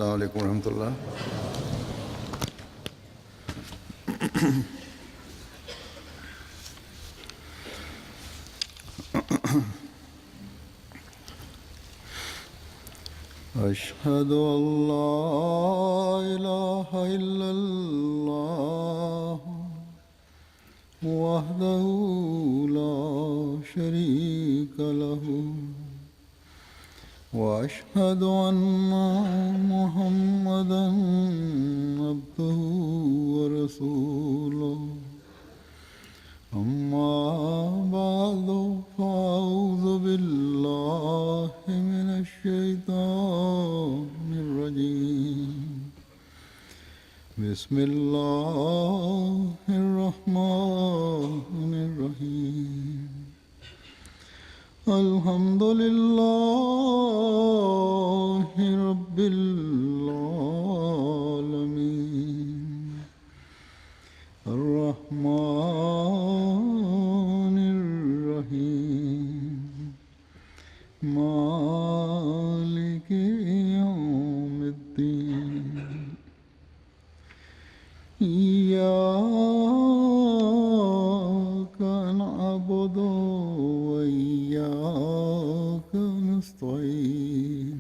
السلام عليكم ورحمة الله. أشهد أن لا إله إلا الله وحده لا شريك له وأشهد أن محمدا عبده ورسوله أما بعد فأعوذ بالله من الشيطان الرجيم بسم الله الرحمن الرحيم الحمد لله رب العالمين الرحمن الرحيم مالك يوم الدين إياك نعبد وإياك نستعين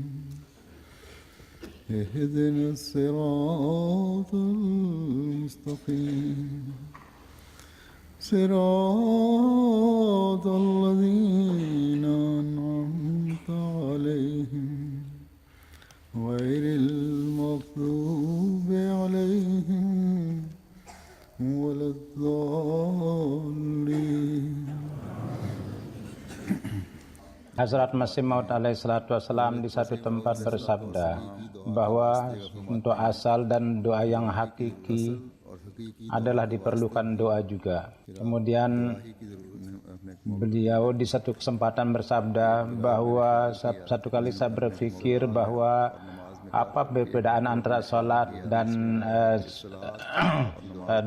اهدنا الصراط المستقيم صراط الذين أنعمت عليهم غير المغضوب عليهم ولا الضالين. Hazrat Masih Maud alaihi salatu wassalam di satu tempat bersabda bahwa untuk asal dan doa yang hakiki adalah diperlukan doa juga. Kemudian beliau di satu kesempatan bersabda bahwa satu kali saya berpikir bahwa apa perbedaan antara sholat dan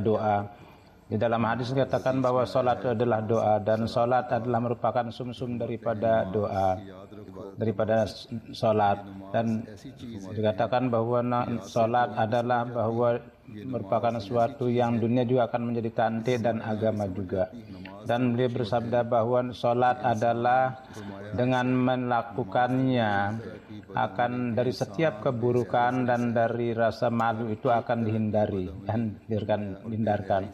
doa. Di dalam hadis dikatakan bahwa sholat adalah doa dan sholat adalah merupakan sumsum daripada doa, daripada sholat, dan dikatakan bahwa sholat adalah bahwa merupakan sesuatu yang dunia juga akan menjadi cantik dan agama juga. Dan beliau bersabda bahwa sholat adalah dengan melakukannya akan dari setiap keburukan dan dari rasa malu itu akan dihindari dan dihindarkan.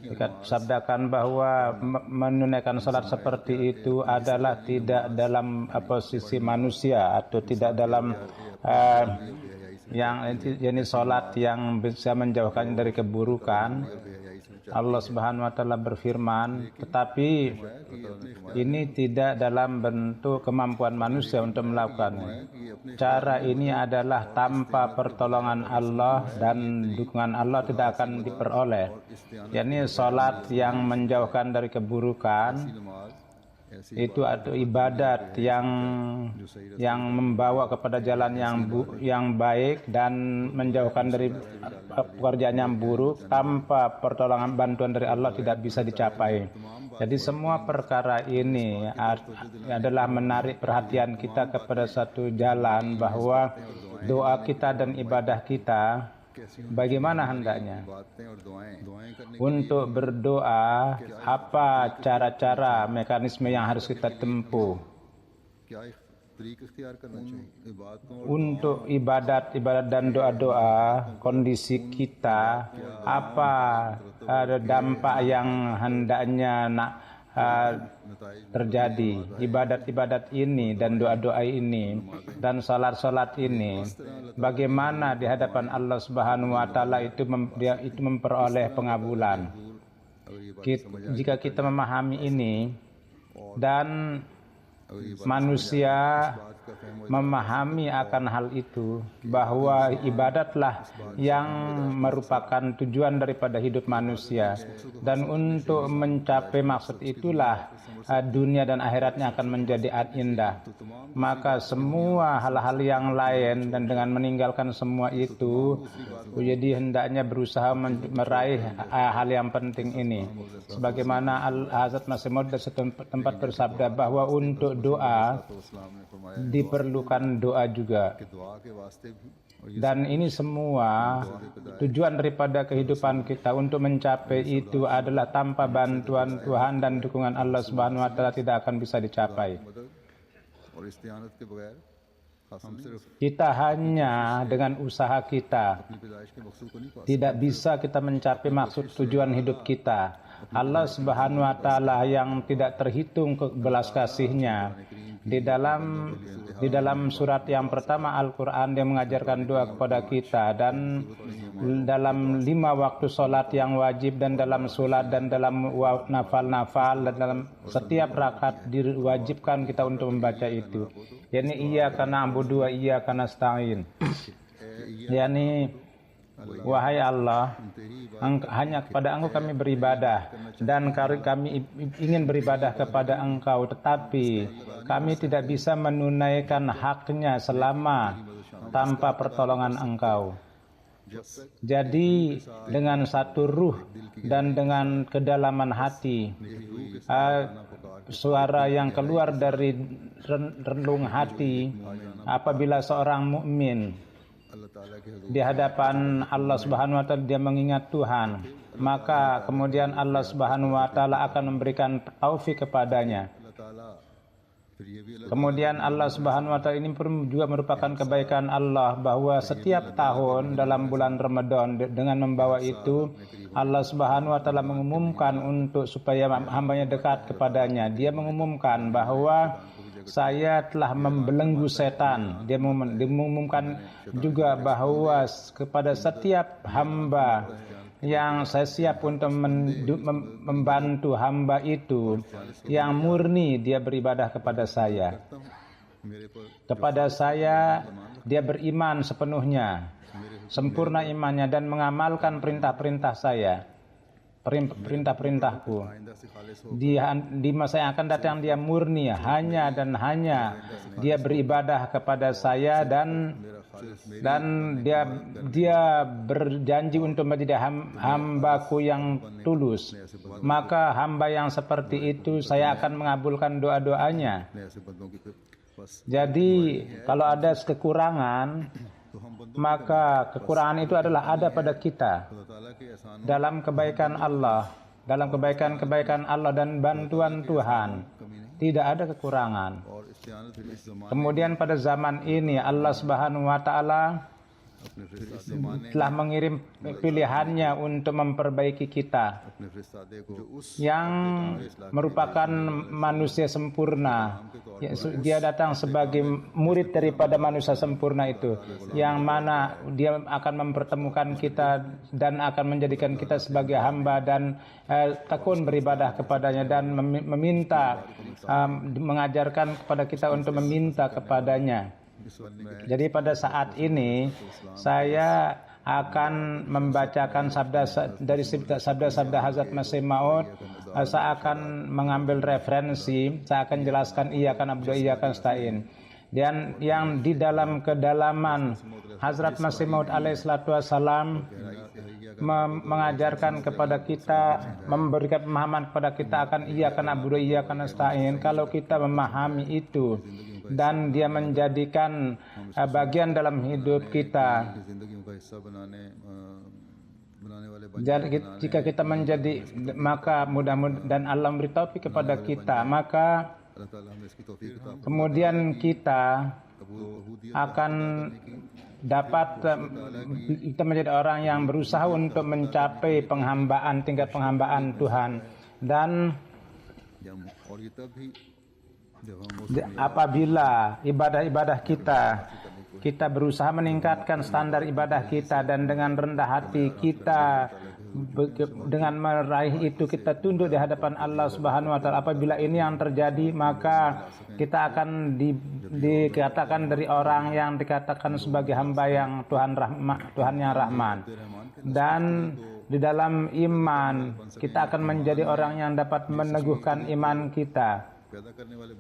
Dikatakan bahwa menunaikan sholat seperti itu adalah tidak dalam posisi manusia atau tidak dalam yang jenis sholat yang bisa menjauhkan dari keburukan. Allah Subhanahu wa taala berfirman, tetapi ini tidak dalam bentuk kemampuan manusia untuk melakukannya. Cara ini adalah tanpa pertolongan Allah dan dukungan Allah tidak akan diperoleh. yakni salat yang menjauhkan dari keburukan itu atau ibadat yang membawa kepada jalan yang baik dan menjauhkan dari pekerjaan yang buruk. Tanpa pertolongan bantuan dari Allah tidak bisa dicapai. Jadi semua perkara ini adalah menarik perhatian kita kepada satu jalan bahwa doa kita dan ibadah kita bagaimana hendaknya. Untuk berdoa, apa cara-cara, mekanisme yang harus kita tempuh. Untuk ibadat dan doa-doa, kondisi kita, apa dampak yang hendaknya terjadi. Ibadat-ibadat ini dan doa-doa ini dan salat-salat ini bagaimana di hadapan Allah Subhanahu wa taala itu memperoleh pengabulan. Jika kita memahami ini dan manusia memahami akan hal itu, bahwa ibadatlah yang merupakan tujuan daripada hidup manusia, dan untuk mencapai maksud itulah dunia dan akhiratnya akan menjadi indah. Maka semua hal-hal yang lain dan dengan meninggalkan semua itu, jadi hendaknya berusaha meraih hal yang penting ini. Sebagaimana Hazrat Masih Maud dari tempat bersabda bahwa untuk doa diperlukan doa juga. Dan ini semua tujuan daripada kehidupan kita untuk mencapai itu adalah tanpa bantuan Tuhan dan dukungan Allah Subhanahu wa taala tidak akan bisa dicapai. और इस्तिआनत के बगैर हम सिर्फ Kita hanya dengan usaha kita अपनी पैदाइश के मकसूद को नहीं पा tidak bisa kita mencapai maksud tujuan hidup kita. Allah Subhanahu wa taala yang tidak terhitung belas kasih-Nya di dalam surat yang pertama Al-Qur'an dia mengajarkan doa kepada kita, dan dalam 5 waktu solat yang wajib dan dalam solat dan dalam nafal-nafal dan dalam setiap rakaat diwajibkan kita untuk membaca itu. Yani iyyaka na'budu wa iyyaka nasta'in. Yani wahai Allah, hanya kepada Engkau kami beribadah dan kami ingin beribadah kepada Engkau, tetapi kami tidak bisa menunaikan haknya selama tanpa pertolongan Engkau. Jadi dengan satu ruh dan dengan kedalaman hati, suara yang keluar dari relung hati apabila seorang mukmin di hadapan Allah Subhanahu wa taala dia mengingat Tuhan, maka kemudian Allah Subhanahu wa taala akan memberikan taufik kepadanya. Kemudian Allah Subhanahu wa taala ini pun juga merupakan kebaikan Allah bahwa setiap tahun dalam bulan Ramadan dengan membawa itu Allah Subhanahu wa taala mengumumkan untuk supaya hambanya dekat kepadanya. Dia mengumumkan bahwa saya telah membelenggu setan. Dia mengumumkan juga bahwa kepada setiap hamba yang saya siap untuk membantu hamba itu yang murni dia beribadah kepada saya. Kepada saya dia beriman sepenuhnya, sempurna imannya dan mengamalkan perintah-perintah saya, perintah-perintahku. Di masa yang akan datang dia murni hanya dan hanya dia beribadah kepada saya, dan dia berjanji untuk menjadi hambaku yang tulus. Maka hamba yang seperti itu saya akan mengabulkan doa-doanya. Jadi kalau ada kekurangan, maka kekurangan itu adalah ada pada kita. Dalam kebaikan Allah, dalam kebaikan-kebaikan Allah dan bantuan Tuhan, tidak ada kekurangan. Kemudian pada zaman ini Allah Subhanahu wa taala telah mengirim pilihannya untuk memperbaiki kita yang merupakan manusia sempurna. Dia datang sebagai murid daripada manusia sempurna itu, yang mana dia akan mempertemukan kita dan akan menjadikan kita sebagai hamba dan tekun beribadah kepadanya dan meminta, mengajarkan kepada kita untuk meminta kepadanya. Jadi pada saat ini saya akan membacakan dari sabda-sabda Hazrat Masih Maud. Saya akan mengambil referensi, saya akan jelaskan iyyaka na'budu wa iyyaka nasta'in. Dan yang di dalam kedalaman Hazrat Masih Maud alaihissalatu wassalam mengajarkan kepada kita, memberikan pemahaman kepada kita akan iyyaka na'budu wa iyyaka nasta'in. Kalau kita memahami itu dan dia menjadikan bagian dalam hidup kita. Jadi jika kita menjadi, maka mudah-mudahan dan Allah memberi taufik kepada kita, maka kemudian kita akan dapat kita menjadi orang yang berusaha untuk mencapai penghambaan, tingkat penghambaan Tuhan. Dan apabila ibadah-ibadah kita berusaha meningkatkan standar ibadah kita dan dengan rendah hati kita dengan meraih itu kita tunduk di hadapan Allah Subhanahu wa taala. Apabila ini yang terjadi, maka kita akan dikatakan dari orang yang dikatakan sebagai hamba yang Tuhan yang Rahman. Dan di dalam iman kita akan menjadi orang yang dapat meneguhkan iman kita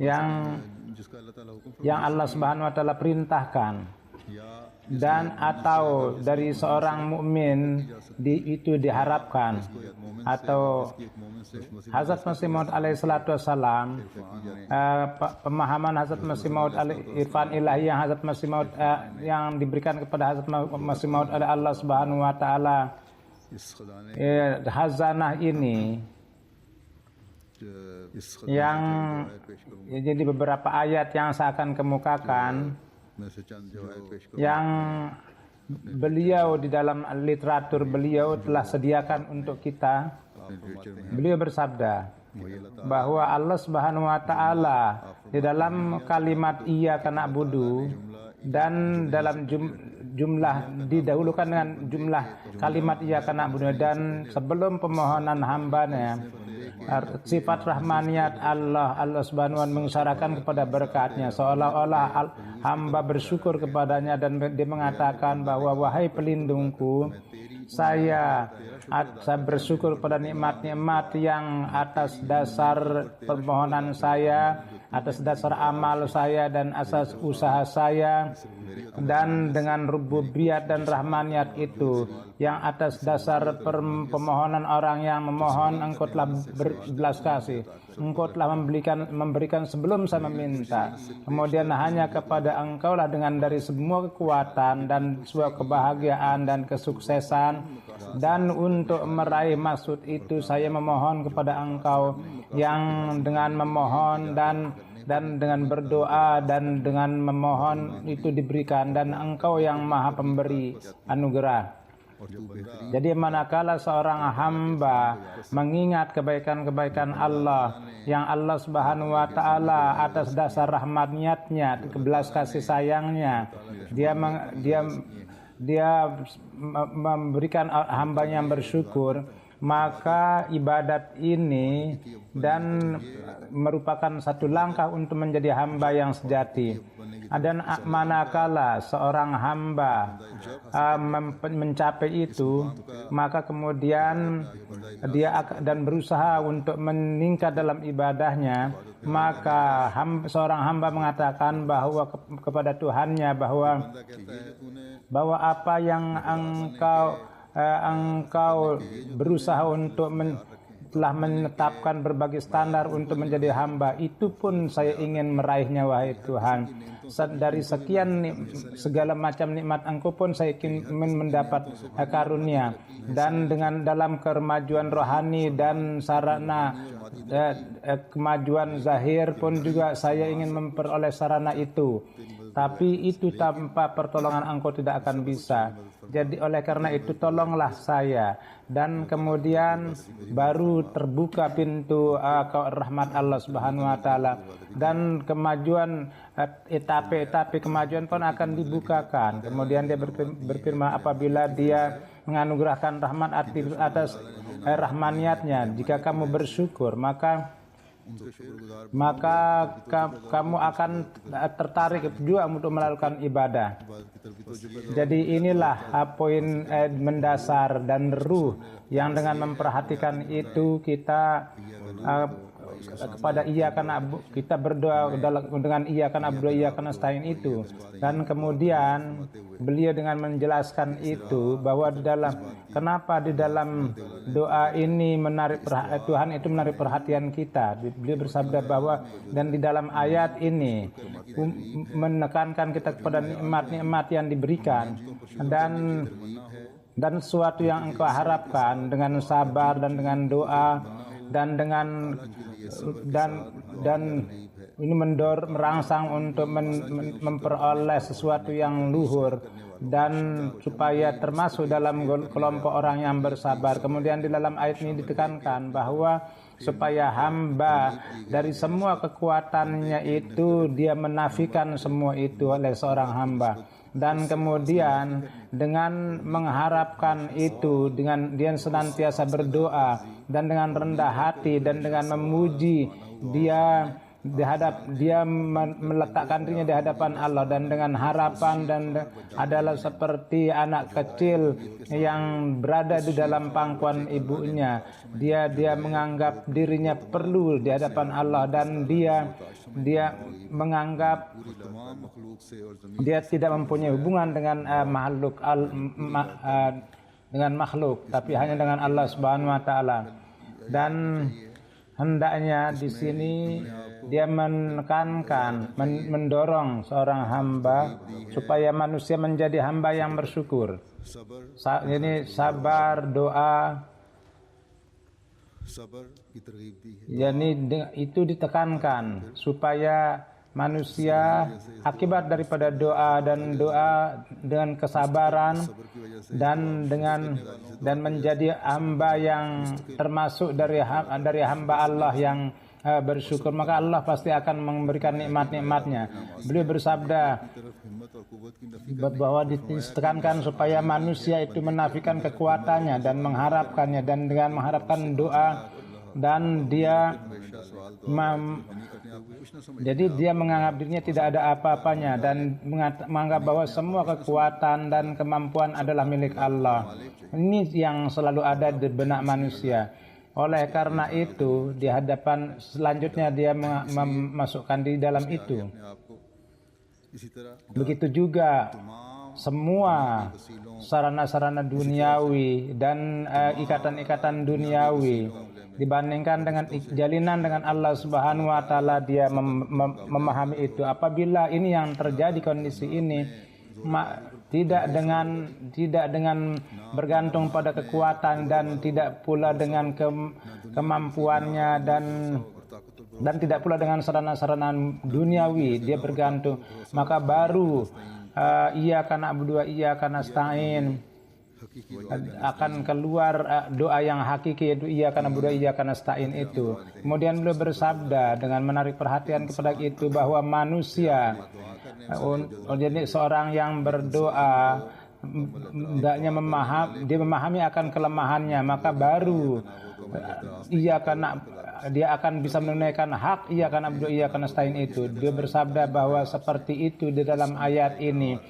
yang Allah Subhanahu wa taala perintahkan. dan atau dari seorang mukmin itu diharapkan, atau Hazrat Masih Maud alaihi salatu wassalam, pemahaman Hazrat Masih Maud irfan ilahi yang Hazrat Masih Maud yang diberikan kepada Hazrat Masih Maud oleh Allah Subhanahu wa taala, hazanah ini yang jadi beberapa ayat yang saya akan kemukakan yang beliau di dalam literatur beliau telah sediakan untuk kita. Beliau bersabda bahwa Allah Subhanahu wa taala di dalam kalimat iyyaka na'budu dan dalam jumlah didahulukan dengan jumlah kalimat iyyaka na'budu, dan sebelum pemohonan hambanya sifat rahmaniyat Allah Subhanahu wa taala mengisyaratkan kepada berkatnya, seolah-olah hamba bersyukur kepadanya dan dia mengatakan bahwa wahai pelindungku, saya bersyukur pada nikmat-nikmat yang atas dasar permohonan saya, atas dasar amal saya dan asas usaha saya, dan dengan rububiyat dan rahmaniyat itu yang atas dasar permohonan orang yang memohon, engkau telah berbelas kasih, engkau telah memberikan sebelum saya meminta, kemudian hanya kepada engkau lah dengan dari semua kekuatan dan sebuah kebahagiaan dan kesuksesan, dan untuk meraih maksud itu saya memohon kepada engkau yang dengan memohon dan dengan berdoa dan dengan memohon itu diberikan, dan engkau yang maha pemberi anugerah. Jadi manakala seorang hamba mengingat kebaikan-kebaikan Allah yang Allah Subhanahu wa taala atas dasar rahmat-Nya, kebelas kasih sayangnya, dia memberikan hambanya yang bersyukur, maka ibadat ini dan merupakan satu langkah untuk menjadi hamba yang sejati. Dan manakala seorang hamba mencapai itu, maka kemudian dia dan berusaha untuk meningkat dalam ibadahnya, maka seorang hamba mengatakan bahwa kepada Tuhannya bahwa apa yang engkau berusaha untuk telah menetapkan berbagai standar untuk menjadi hamba, itu pun saya ingin meraihnya wahai Tuhan. Dari sekian segala macam nikmat engkau pun saya ingin mendapat karunia, dan dengan dalam kemajuan rohani dan sarana kemajuan zahir pun juga saya ingin memperoleh sarana itu. Tapi itu tanpa pertolongan engkau tidak akan bisa. Jadi oleh karena itu tolonglah saya, dan kemudian baru terbuka pintu rahmat Allah Subhanahu wa taala, dan kemajuan etape-etape kemajuan pun akan dibukakan. Kemudian dia berfirman apabila dia menganugerahkan rahmat atas rahmaniyatnya, jika kamu bersyukur maka kamu akan tertarik juga untuk melakukan ibadah. Jadi inilah poin mendasar dan ruh yang dengan memperhatikan itu kita kepada kita berdoa dengan iyyaka na'budu wa iyyaka nasta'in itu, dan kemudian beliau dengan menjelaskan itu bahwa kenapa di dalam doa ini Tuhan itu menarik perhatian kita. Beliau bersabda bahwa dan di dalam ayat ini menekankan kita kepada nikmat-nikmat yang diberikan dan sesuatu yang engkau harapkan dengan sabar dan dengan doa dan ini merangsang untuk memperoleh sesuatu yang luhur dan supaya termasuk dalam kelompok orang yang bersabar. Kemudian di dalam ayat ini ditekankan bahwa supaya hamba dari semua kekuatannya itu dia menafikan semua itu oleh seorang hamba. Dan kemudian dengan mengharapkan itu, dengan dia senantiasa berdoa dan dengan rendah hati dan dengan memuji, dia dia meletakkan dirinya di hadapan Allah dan dengan harapan dan adalah seperti anak kecil yang berada di dalam pangkuan ibunya. Dia menganggap dirinya perlu di hadapan Allah dan dia menganggap dia tidak mempunyai hubungan dengan makhluk tapi hanya dengan Allah Subhanahu wa taala. Dan hendaknya di sini dia menekankan, mendorong seorang hamba supaya manusia menjadi hamba yang bersyukur. Ini sabar, doa, yani itu ditekankan supaya manusia akibat daripada doa dengan kesabaran dan menjadi hamba yang termasuk dari hamba Allah yang bersyukur, maka Allah pasti akan memberikan nikmat-nikmatnya. Beliau bersabda bahwa ditekankan supaya manusia itu menafikan kekuatannya dan mengharapkannya, dan dengan mengharapkan doa dan jadi dia menganggap dirinya tidak ada apa-apanya dan menganggap bahwa semua kekuatan dan kemampuan adalah milik Allah. Ini yang selalu ada di benak manusia. Oleh karena itu, di hadapan selanjutnya dia memasukkan di dalam itu. Begitu juga semua sarana-sarana duniawi dan ikatan-ikatan duniawi dibandingkan dengan jalinan dengan Allah Subhanahu wa taala, dia memahami itu. Apabila ini yang terjadi, kondisi ini tidak dengan bergantung pada kekuatan dan tidak pula dengan kemampuannya dan tidak pula dengan sarana-sarana duniawi dia bergantung, maka baru iyyaka na'budu wa iyyaka nasta'in akan keluar doa yang hakiki, yaitu iyyaka na'budu wa iyyaka nasta'in itu. Kemudian beliau bersabda dengan menarik perhatian kepada itu bahwa manusia, jadi seorang yang berdoa hendaknya dia memahami akan kelemahannya, maka baru dia akan bisa menunaikan hak iyyaka na'budu wa iyyaka nasta'in itu. Dia bersabda bahwa seperti itu di dalam ayat ini.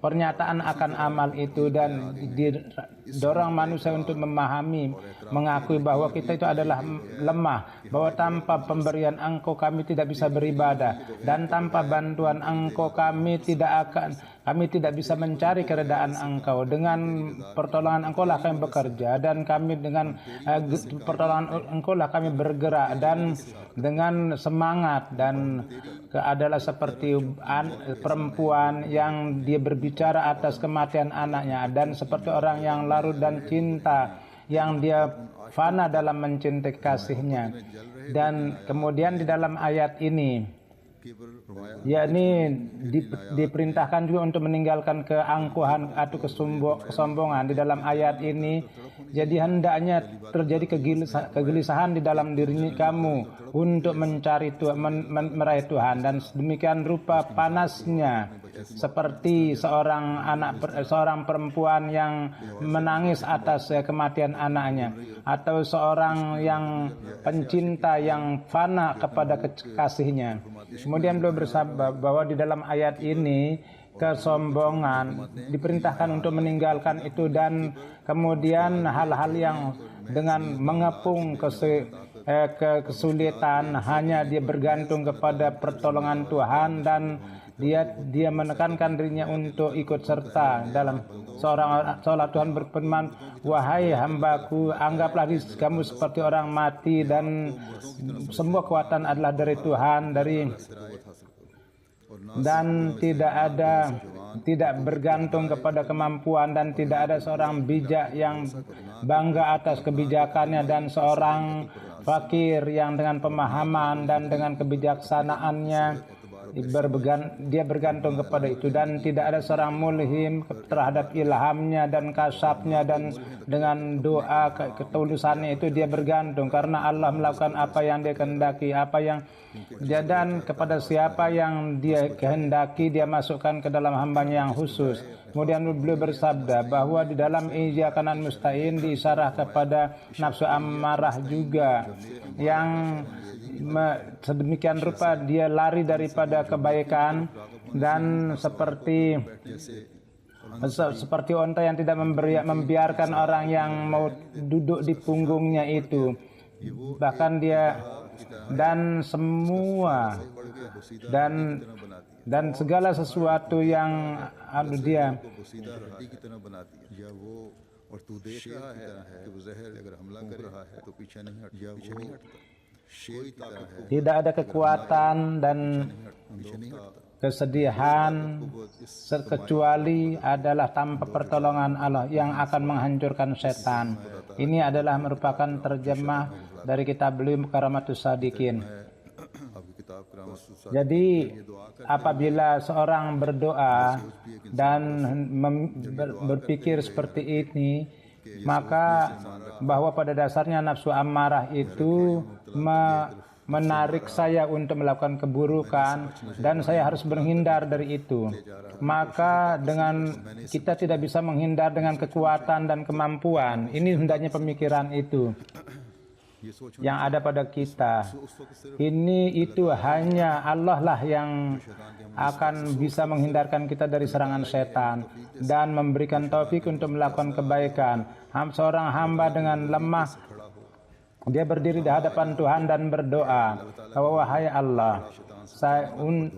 Pernyataan akan amal itu dan didorong manusia untuk memahami, mengakui bahwa kita itu adalah lemah, bahwa tanpa pemberian Engkau kami tidak bisa beribadah, dan tanpa bantuan Engkau kami tidak bisa mencari keredaan Engkau. Dengan pertolongan Engkau lah kami bekerja, dan kami dengan pertolongan Engkau lah kami bergerak, dan dengan semangat. Dan adalah seperti perempuan yang dia berbicara atas kematian anaknya, dan seperti orang yang larut dan cinta, yang dia fana dalam mencintai kasihnya. Dan kemudian di dalam ayat ini, yakni diperintahkan juga untuk meninggalkan keangkuhan atau kesombongan di dalam ayat ini. Jadi hendaknya terjadi kegelisahan di dalam diri kamu untuk mencari Tuhan, meraih Tuhan, dan demikian rupa panasnya seperti seorang perempuan yang menangis atas kematian anaknya, atau seorang yang pencinta yang fana kepada kekasihnya. Kemudian beliau bersabda bahwa di dalam ayat ini kesombongan diperintahkan untuk meninggalkan itu, dan kemudian hal-hal yang dengan mengepung kesulitan hanya dia bergantung kepada pertolongan Tuhan, dan dia menekankan dirinya untuk ikut serta dalam seolah Tuhan berfirman, wahai hambaku, anggaplah kamu seperti orang mati, dan semua kekuatan adalah dari Tuhan, dan tidak bergantung kepada kemampuan, dan tidak ada seorang bijak yang bangga atas kebijakannya, dan seorang fakir yang dengan pemahaman dan dengan kebijaksanaannya dia bergantung kepada itu, dan tidak ada seorang mulhim terhadap ilhamnya dan kasabnya, dan dengan doa ketulusannya itu dia bergantung karena Allah melakukan apa yang dia kehendaki, apa yang dia, dan kepada siapa yang dia kehendaki dia masukkan ke dalam hambanya yang khusus. Kemudian beliau bersabda bahwa di dalam iyyaka na'budu musta'in diisarah kepada nafsu ammarah juga yang sedemikian rupa dia lari daripada kebaikan, dan seperti onta yang tidak membiarkan orang yang mau duduk di punggungnya itu, bahkan dia dan semua dan segala sesuatu yang dia tidak ada kekuatan dan kesedihan kecuali adalah tanpa pertolongan Allah yang akan menghancurkan setan. Ini adalah merupakan terjemah dari kitab beliau Karamatus Sadiqin. Jadi apabila seorang berdoa dan berpikir seperti ini, maka bahwa pada dasarnya nafsu amarah itu menarik saya untuk melakukan keburukan dan saya harus menghindar dari itu. Maka dengan kita tidak bisa menghindar dengan kekuatan dan kemampuan. Ini hendaknya pemikiran itu yang ada pada kita. Itu hanya Allah lah yang akan bisa menghindarkan kita dari serangan setan dan memberikan taufik untuk melakukan kebaikan. Seorang hamba dengan lemah, dia berdiri di hadapan Tuhan dan berdoa, wahai Allah,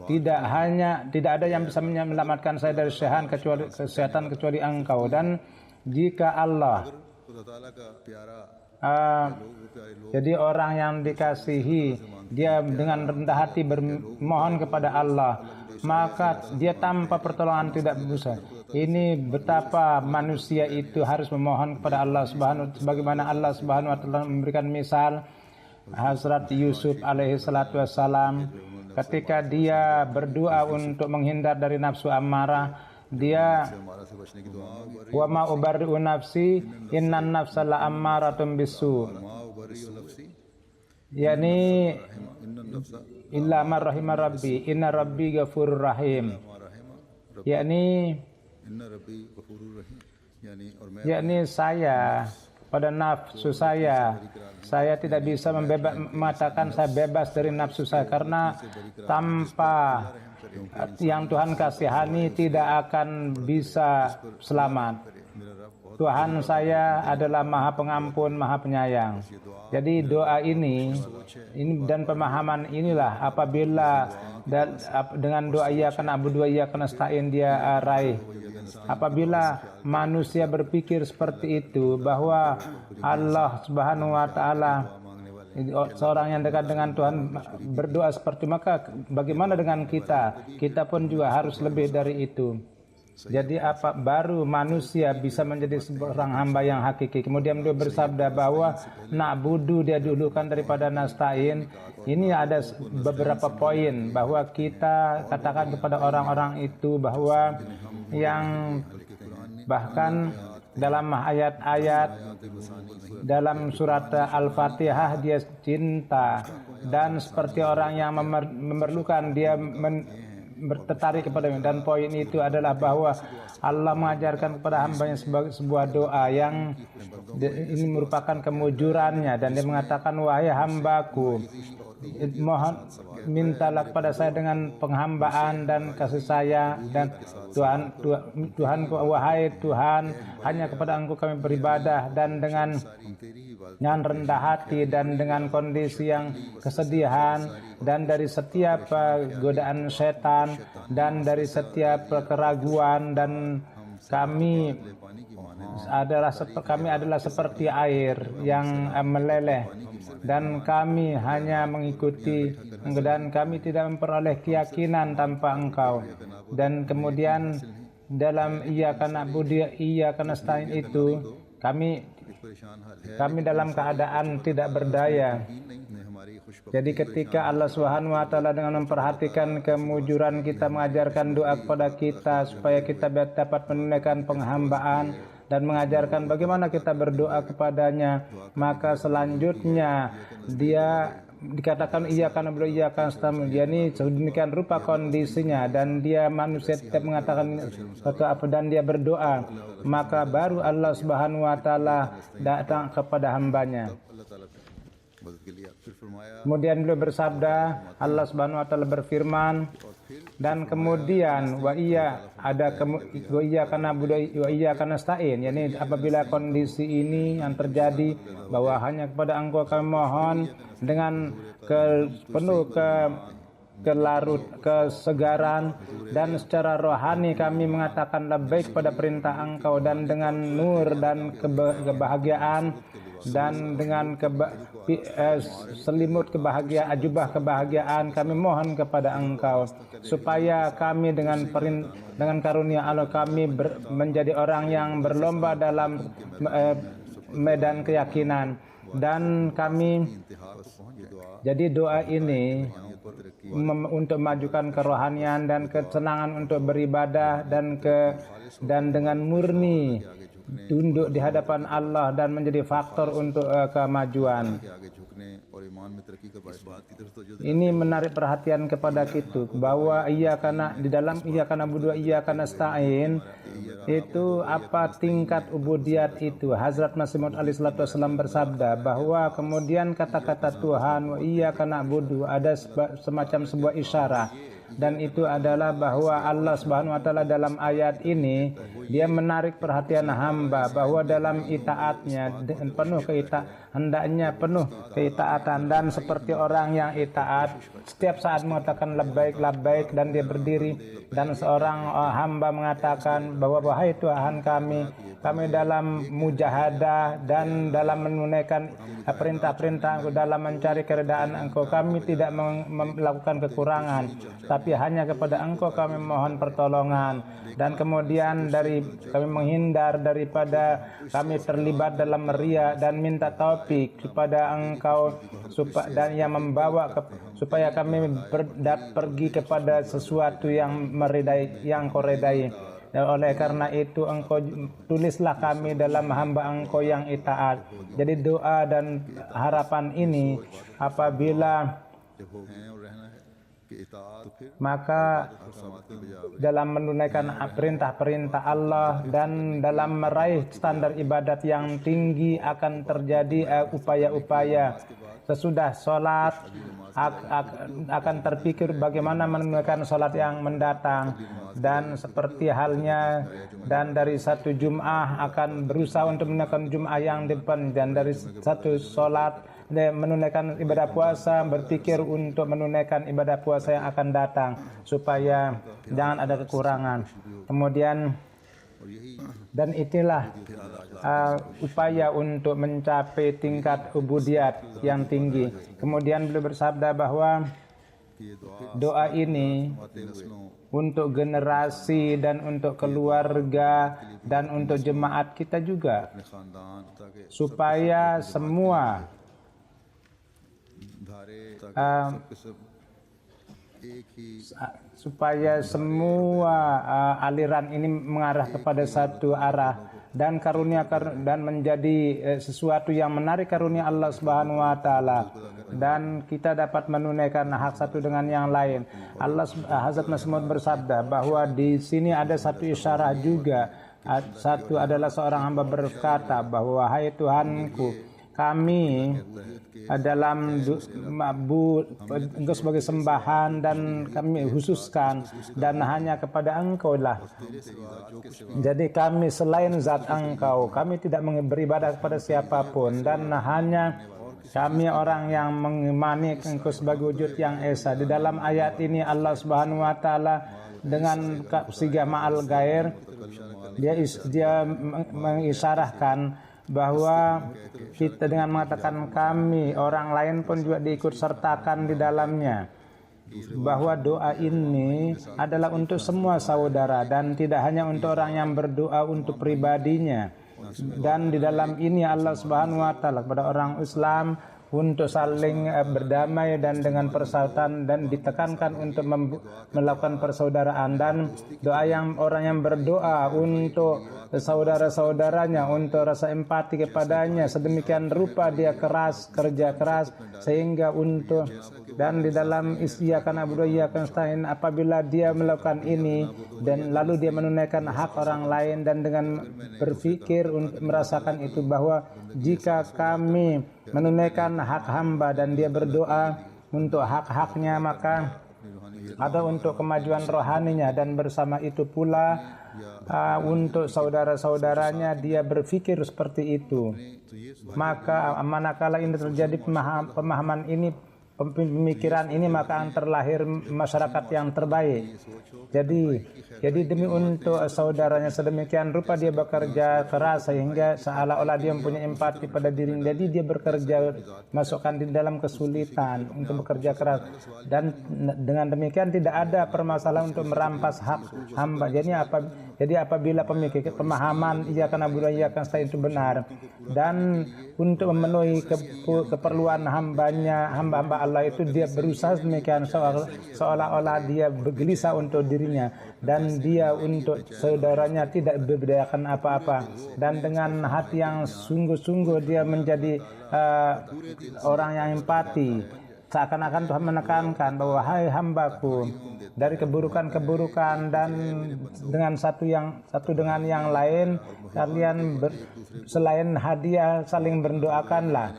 tidak ada yang bisa menyelamatkan saya dari setan kecuali Engkau. Dan jika Allah jadi orang yang dikasihi, dia dengan rendah hati bermohon kepada Allah, maka dia tanpa pertolongan tidak bisa. Ini betapa manusia itu harus memohon kepada Allah Subhanahu, sebagaimana Allah Subhanahu wa taala memberikan misal Hazrat Yusuf alaihi salatu wassalam ketika dia berdoa untuk menghindar dari nafsu amarah. Dia wa ma ubarri'u nafsi innan nafsa la ammaratun bisu, yakni illa man rahimar rabbi inna rabbi ghafurur rahim, yakni saya pada nafsu saya tidak bisa mengatakan saya bebas dari nafsu saya, karena tanpa yang Tuhan kasihani tidak akan bisa selamat. Tuhan saya adalah Maha Pengampun, Maha Penyayang. Jadi doa ini dan pemahaman inilah apabila dengan doa iyyaka na'budu wa iyyaka nasta'in dia raih. Apabila manusia berpikir seperti itu, bahwa Allah Subhanahu wa taala seorang yang dekat dengan Tuhan berdoa seperti, maka bagaimana dengan kita? Kita pun juga harus lebih dari itu. Jadi baru manusia bisa menjadi seorang hamba yang hakiki. Kemudian beliau bersabda bahwa na'budu dia dulukan daripada nasta'in. Ini ada beberapa poin bahwa kita katakan kepada orang-orang itu bahwa yang bahkan dalam ayat-ayat dalam surat Al-Fatihah dia cinta, dan seperti orang yang memerlukan dia tertarik kepadanya. Dan poin itu adalah bahwa Allah mengajarkan kepada hambanya sebuah doa yang ini merupakan kemujurannya, dan dia mengatakan, wahai hambaku, mohon mintalah kepada saya dengan penghambaan dan kasih sayang, dan Tuhan, wahai Tuhan, hanya kepada Engkau kami beribadah, dan dengan rendah hati dan dengan kondisi yang kesedihan, dan dari setiap godaan setan dan dari setiap keraguan, dan kami adalah seperti air yang meleleh, dan kami hanya mengikuti, dan kami tidak memperoleh keyakinan tanpa Engkau. Dan kemudian dalam iyyaka na'budu wa iyyaka nasta'in itu kami परेशान हाल है kami dalam keadaan tidak berdaya. ने हमारी खुशबख्ती Jadi ketika Allah Subhanahu wa taala dengan memperhatikan kemujuran kita mengajarkan doa kepada kita supaya kita dapat menunaikan penghambaan dan mengajarkan bagaimana kita berdoa kepadanya, maka selanjutnya dia dikatakan iyyaka na'budu wa iyyaka nasta'in. Dia ini sedemikian rupa kondisinya dan dia manusia tidak mengatakan sesuatu apa dan dia berdoa, maka baru Allah Subhanahu wa taala datang kepada hambanya. अल्लाह ताला मदद के लिए फिर फरमाया Kemudian beliau bersabda, Allah Subhanahu wa taala berfirman, dan kemudian wa iyyaka na'budu wa iyyaka nasta'in, yakni apabila kondisi ini yang terjadi bahwa hanya kepada Engkau kami mohon dengan penuh kesegaran dan secara rohani kami mengatakan labbaik pada perintah Engkau, dan dengan nur dan kebahagiaan dan dengan selimut kebahagiaan, jubah kebahagiaan kami mohon kepada Engkau supaya kami dengan karunia Allah kami menjadi orang yang berlomba dalam medan keyakinan, dan kami jadi doa ini untuk memajukan kerohanian dan kesenangan untuk beribadah dan dengan murni tunduk di hadapan Allah dan menjadi faktor untuk kemajuan. आगे झुकने और ईमान में तरक्की का इस बात की तरफ तवज्जो Ini menarik perhatian kepada kita bahwa di dalam iyyaka na'budu wa iyyaka nasta'in itu apa tingkat ubudiyat itu. Hazrat Masih Maud alaihi salatu wasallam bersabda bahwa kemudian kata-kata Tuhan wa iyyaka na'budu ada semacam sebuah isyarat, dan itu adalah bahwa Allah Subhanahu wa taala dalam ayat ini dia menarik perhatian hamba bahwa dalam itaatnya penuh hendaknya penuh keitaatan, dan seperti orang yang itaat setiap saat mengatakan labbaik labbaik dan dia berdiri, dan seorang hamba mengatakan bahwa wahai Tuhan kami dalam mujahadah dan dalam menunaikan perintah-perintah Engkau, dalam mencari keredaan Engkau, kami tidak melakukan kekurangan, tapi hanya kepada Engkau kami mohon pertolongan, dan kemudian kami menghindar daripada kami terlibat dalam riya dan minta taufik kepada Engkau dan yang membawa supaya kami pergi kepada sesuatu yang Kau redai. Dan oleh karena itu Engkau tulislah kami dalam hamba Engkau yang itaat. Jadi doa dan harapan ini apabila maka dalam menunaikan perintah-perintah Allah dan dalam meraih standar ibadat yang tinggi akan terjadi upaya-upaya sesudah sholat akan terpikir bagaimana menunaikan sholat yang mendatang, dan seperti halnya dan dari satu Jum'ah akan berusaha untuk menunaikan Jum'ah yang depan, dan dari satu sholat menunaikan ibadah puasa berpikir untuk menunaikan ibadah puasa yang akan datang supaya jangan ada kekurangan. Kemudian dan itulah upaya untuk mencapai tingkat ubudiyat yang tinggi. Kemudian beliau bersabda bahwa doa ini untuk generasi dan untuk keluarga dan untuk jemaat kita juga, supaya semua aliran ini mengarah kepada satu arah dan karunia dan menjadi sesuatu yang menarik karunia Allah Subhanahu wa taala, dan kita dapat menunaikan hak satu dengan yang lain. Hazrat Masih Maud bersabda bahwa di sini ada satu isyarat juga. Satu adalah seorang hamba berkata bahwa wahai Tuhanku, kami dalam Engkau sebagai sembahan dan kami khususkan dan hanya kepada Engkau lah. Jadi kami selain zat Engkau, kami tidak beribadah kepada siapapun, dan hanya kami orang yang mengimani Engkau sebagai wujud yang esa. Di dalam ayat ini Allah Subhanahu wa taala dengan siga ma'al ghair dia mengisyarahkan bahwa kita dengan mengatakan kami, orang lain pun juga diikut sertakan di dalamnya, bahwa doa ini adalah untuk semua saudara dan tidak hanya untuk orang yang berdoa untuk pribadinya. Dan di dalam ini Allah Subhanahu wa taala kepada orang Islam untuk saling berdamai dan dengan persaudaraan, dan ditekankan untuk melakukan persaudaraan, dan doa yang orang yang berdoa untuk saudara-saudaranya, untuk rasa empati kepadanya, sedemikian rupa dia kerja keras sehingga untuk, dan di dalam iyyaka na'budu wa iyyaka nasta'in, apabila dia melakukan ini dan lalu dia menunaikan hak orang lain dan dengan berpikir untuk merasakan itu bahwa jika kami menunaikan hak hamba dan dia berdoa untuk hak-haknya, maka ada untuk kemajuan rohaninya, dan bersama itu pula untuk saudara-saudaranya dia berpikir seperti itu. Maka manakala ini terjadi pemahaman ini, pemikiran ini, maka akan terlahir masyarakat yang terbaik. Jadi demi untuk saudaranya sedemikian rupa dia bekerja keras sehingga seolah-olah dia mempunyai empati pada dirinya. Jadi dia bekerja, masukkan di dalam kesulitan untuk bekerja keras, dan dengan demikian tidak ada permasalahan untuk merampas hak hamba. Jadi apabila pemahaman iyyaka na'budu wa iyyaka nasta'in itu benar, dan untuk memenuhi keperluan hamba-hamba Allah itu dia berusaha demikian seolah-olah dia bergelisah untuk dirinya, dan dia untuk saudaranya tidak berbedakan apa-apa, dan dengan hati yang sungguh-sungguh dia menjadi orang yang empati. Seakan-akan Tuhan menekankan bahwa hai hambaku, dari keburukan-keburukan dan dengan satu dengan yang lain kalian selain hadiah saling berdoakanlah.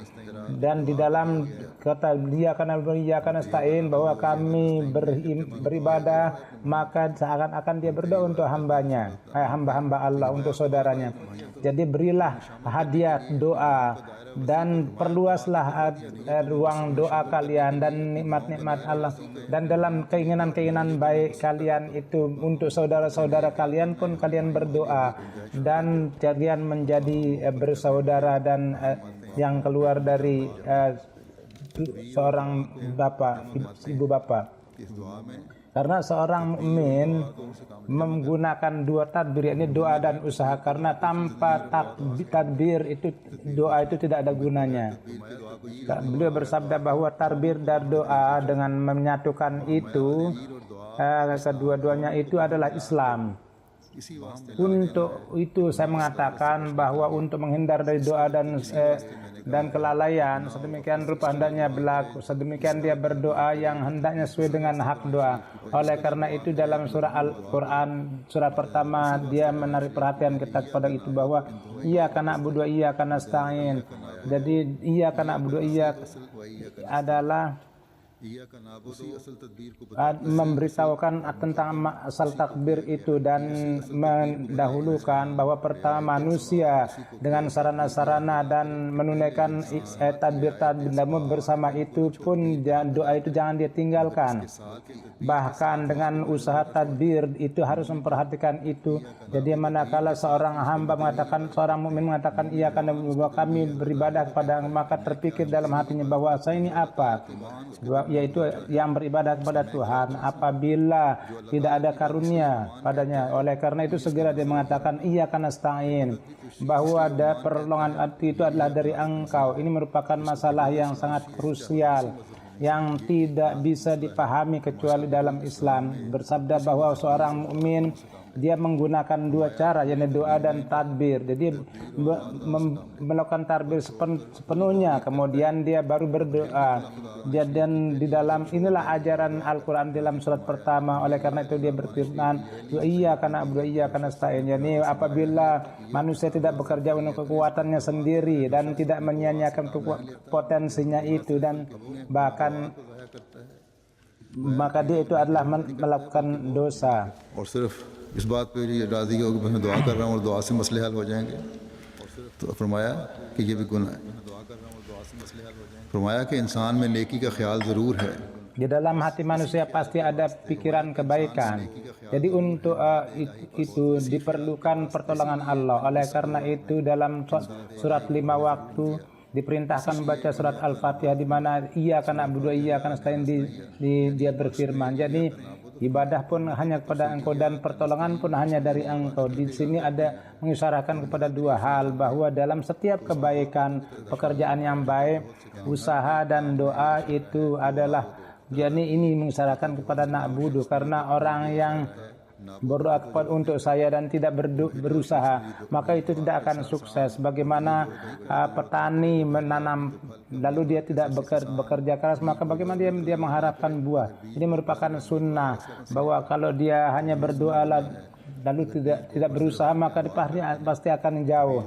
Dan di dalam kata dia akan nasta'in bahwa kami beribadah, maka seakan-akan dia berdoa untuk hambanya, hamba-hamba Allah, untuk saudaranya. Jadi berilah hadiah doa dan perluaslah ruang doa kalian dan nikmat-nikmat Allah, dan dalam keinginan-keinginan baik kalian itu untuk saudara-saudara kalian pun kalian berdoa, dan kalian menjadi bersaudara dan yang keluar dari seorang bapak, ibu bapak. Karena seorang mukmin menggunakan dua tadbir, ini doa dan usaha, karena tanpa tadbir itu doa itu tidak ada gunanya. Beliau bersabda bahwa tadbir dan doa dengan menyatukan itu, kedua-duanya itu adalah Islam. Untuk itu saya mengatakan bahwa untuk menghindar dari doa dan kelalaian, sedemikian rupa hendaknya berlaku, sedemikian dia berdoa yang hendaknya sesuai dengan hak doa. Oleh karena itu dalam surah Al-Quran, surah pertama, dia menarik perhatian kita kepada itu bahwa iyyaka na'budu wa iyyaka nasta'in. Jadi iyyaka na'budu wa iyyaka adalah memberitahukan tentang asal takbir itu, dan mendahulukan bahwa pertama manusia dengan sarana-sarana dan menunaikan tadbir, namun bersama itu pun doa itu jangan dia tinggalkan. Bahkan dengan usaha tadbir itu harus memperhatikan itu. Jadi manakala seorang hamba mengatakan, seorang mukmin mengatakan iya karena kami beribadah kepada, maka terpikir dalam hatinya bahwa saya ini apa, yaitu yang beribadah kepada Tuhan apabila tidak ada karunia padanya. Oleh karena itu segera dia mengatakan iyyaka nasta'in, bahwa ada pertolongan itu adalah dari Engkau. Ini merupakan masalah yang sangat krusial yang tidak bisa dipahami kecuali dalam Islam. Bersabda bahwa seorang mukmin dia menggunakan dua cara, yaitu doa dan tadbir. Jadi melakukan tadbir sepenuhnya, kemudian dia baru berdoa. Dan di dalam inilah ajaran Al-Quran dalam surat pertama. Oleh karena itu dia berfirman, iyyaka na'budu wa iyyaka nasta'in. Yani apabila manusia tidak bekerja untuk kekuatannya sendiri dan tidak menyia-nyiakan potensinya itu, dan bahkan maka dia itu adalah melakukan dosa. और सिर्फ इस बात पे ये राजी हो कि मैं दुआ कर रहा हूँ और दुआ से मसले हल हो जाएंगे, तो फरमाया कि ये भी गुनाह है। फरमाया कि इंसान में नेकी का ख्याल ज़रूर है। Di dalam hati manusia pasti ada pikiran kebaikan. Jadi untuk itu diperlukan pertolongan Allah. Oleh karena itu dalam surat 5 waktu diperintahkan membaca surat Al-Fatihah, di mana iyyaka na'budu wa iyyaka nasta'in dia berfirman. Jadi Ibadah pun hanya kepada Engkau dan pertolongan pun hanya dari Engkau. Di sini ada mengisyaratkan kepada dua hal, bahwa dalam setiap kebaikan, pekerjaan yang baik, usaha dan doa itu adalah, jadi ini mengisyaratkan kepada na'budu, karena orang yang berdoa untuk saya dan tidak berusaha, maka itu tidak akan sukses. Bagaimana petani menanam lalu dia tidak bekerja keras, maka bagaimana dia mengharapkan buah? Ini merupakan sunnah, bahwa kalau dia hanya berdoa lalu tidak berusaha, maka pasti akan jauh.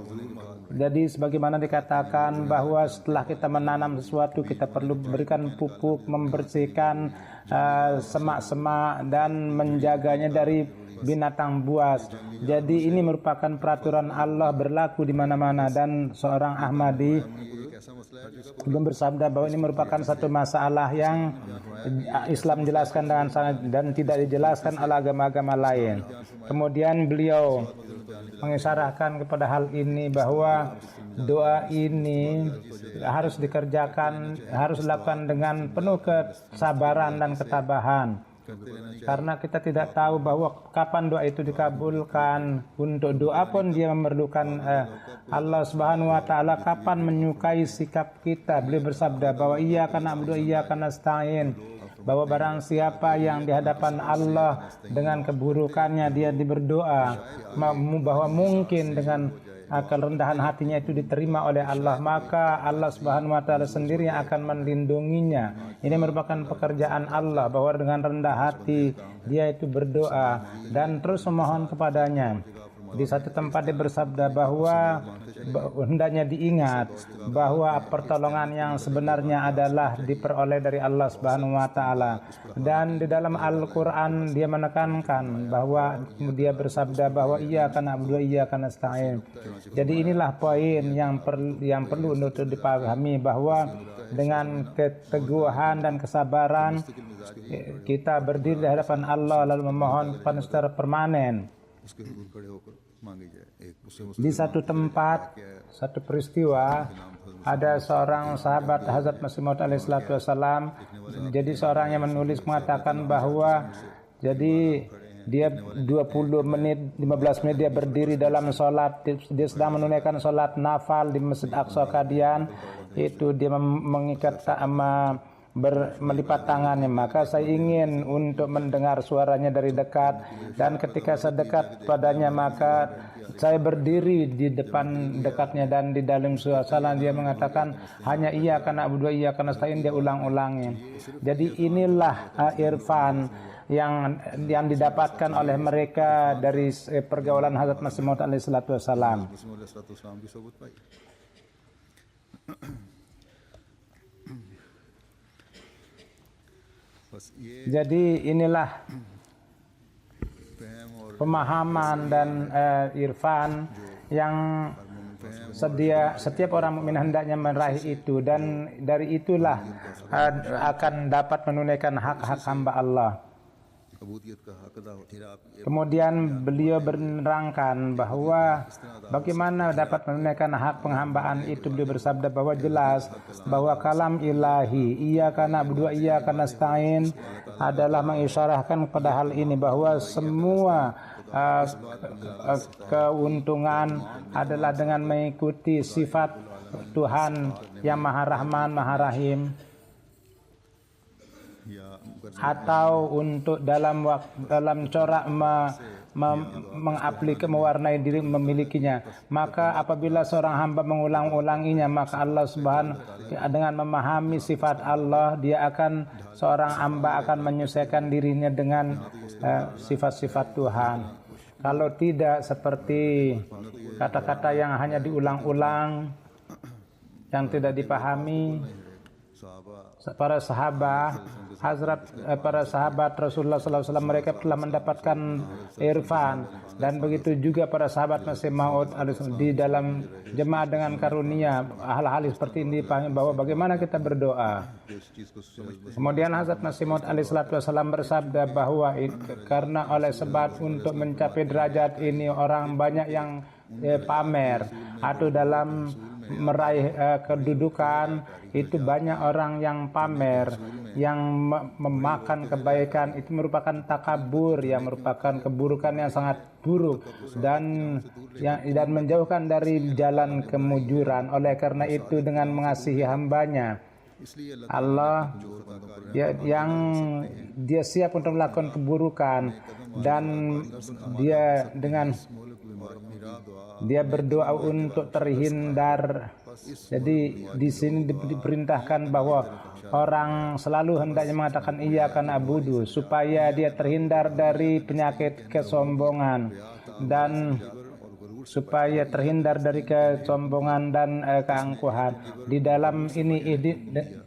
Jadi sebagaimana dikatakan bahwa setelah kita menanam sesuatu, kita perlu berikan pupuk, membersihkan semak-semak dan menjaganya dari binatang buas. Jadi ini merupakan peraturan Allah berlaku di mana-mana, dan seorang Ahmadi belum bersabda bahwa ini merupakan satu masalah yang Islam jelaskan dengan sangat dan tidak dijelaskan oleh agama-agama lain. Kemudian beliau mengisyaratkan kepada hal ini, bahwa doa ini harus dikerjakan, harus dilakukan dengan penuh kesabaran dan ketabahan. Karena kita tidak tahu bahwa kapan doa itu dikabulkan. Untuk doa pun dia memerlukan Allah Subhanahu wa taala kapan menyukai sikap kita. Beliau bersabda bahwa iyyaka na'budu wa iyyaka nasta'in, bahwa barang siapa yang di hadapan Allah dengan keburukannya dia berdoa, bahwa mungkin dengan kerendahan hatinya itu diterima oleh Allah, maka Allah Subhanahu wa taala sendiri yang akan melindunginya. Ini merupakan pekerjaan Allah, bahwa dengan rendah hati dia itu berdoa dan terus memohon kepadanya. Di satu tempat dia bersabda bahwa hendaknya diingat bahwa pertolongan yang sebenarnya adalah diperoleh dari Allah Subhanahu wa taala. Dan di dalam Al-Qur'an dia menekankan bahwa dia bersabda bahwa iyyaka na'budu wa iyyaka nasta'in. Jadi inilah poin yang perlu untuk dipahami, bahwa dengan keteguhan dan kesabaran kita berdiri di hadapan Allah lalu memohon kepada secara permanen. Di satu tempat, satu peristiwa, ada seorang sahabat Hazrat Masih Maud alaihissalatu wassalam. Jadi seorang yang menulis mengatakan bahwa jadi dia 20 menit, 15 menit dia berdiri dalam sholat. Dia sedang menunaikan sholat nafal di Masjid Aqsa Qadian. Itu dia mengikat melipat tangannya, maka saya ingin untuk mendengar suaranya dari dekat, dan ketika saya dekat padanya maka saya berdiri di depan dekatnya, dan di dalam suasana dia mengatakan hanya iyyaka na'budu wa iyyaka nasta'in, dia ulang-ulangnya. Jadi inilah irfan yang didapatkan oleh mereka dari pergaulan Hazrat Masih Maud alaihissalatu wassalam. Jadi inilah pemahaman dan irfan yang setiap orang mukmin hendaknya meraih itu, dan dari itulah akan dapat menunaikan hak-hak hamba Allah. Kemudian beliau menerangkan bahwa bagaimana dapat menunaikan hak penghambaan itu. Beliau bersabda bahwa jelas bahwa kalam ilahi iyyaka na'budu wa iyyaka nasta'in adalah mengisyarahkan kepada hal ini, bahwa semua keuntungan adalah dengan mengikuti sifat Tuhan yang Maha Rahman, Maha Rahim, atau untuk dalam corak mewarnai diri memilikinya. Maka apabila seorang hamba mengulang-ulanginya, maka Allah Subhanahu dengan memahami sifat Allah, seorang hamba akan menyesuaikan dirinya dengan sifat-sifat Tuhan. Kalau tidak seperti kata-kata yang hanya diulang-ulang, yang tidak dipahami, para sahabat Rasulullah SAW mereka telah mendapatkan irfan, dan begitu juga para sahabat Masih Maud di dalam jemaah dengan karunia hal-hal seperti ini dipahami, bahwa bagaimana kita berdoa. Kemudian Hazrat Masih Maud alaihissalam bersabda bahwa karena oleh sebab untuk mencapai derajat ini orang banyak yang pamer atau dalam meraih kedudukan, itu banyak orang yang pamer, yang memakan kebaikan, itu merupakan takabur, yang merupakan keburukan yang sangat buruk dan menjauhkan dari jalan kemujuran. Oleh karena itu dengan mengasihi hambanya, Allah yang dia siap untuk melakukan keburukan, dan dia berdoa untuk terhindar. Jadi di sini diperintahkan bahwa orang selalu hendaknya mengatakan iyyaka na'budu supaya dia terhindar dari penyakit kesombongan dan supaya terhindar dari kesombongan dan keangkuhan. Di dalam ini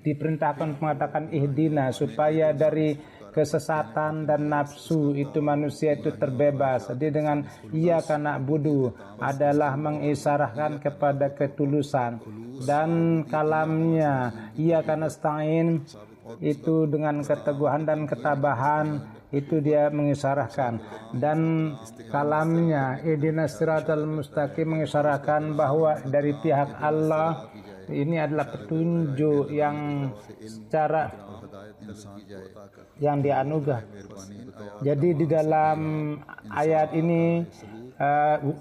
diperintahkan mengatakan ihdina supaya dari kesesatan dan nafsu itu manusia itu terbebas. Jadi dengan iyyaka na'budu adalah mengisyaratkan kepada ketulusan, dan kalamnya iyyaka nasta'in itu dengan keteguhan dan ketabahan itu dia mengisyaratkan, dan kalamnya ihdinas siratal mustaqim mengisyaratkan bahwa dari pihak Allah ini adalah petunjuk yang secara yang dianugerah. Jadi di dalam ayat ini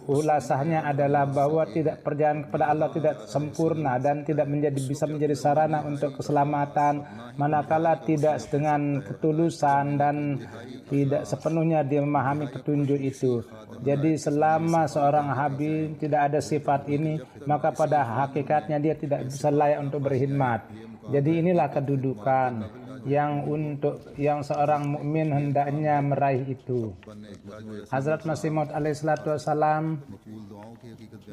ulasahnya adalah bahwa perjalanan kepada Allah tidak sempurna dan tidak bisa menjadi sarana untuk keselamatan manakala tidak dengan ketulusan dan tidak sepenuhnya dia memahami petunjuk itu. Jadi selama seorang habib tidak ada sifat ini, maka pada hakikatnya dia tidak bisa layak untuk berkhidmat. Jadi inilah kedudukan yang seorang mukmin hendaknya meraih itu. Hazrat Masih Maud alaihissalatu wassalam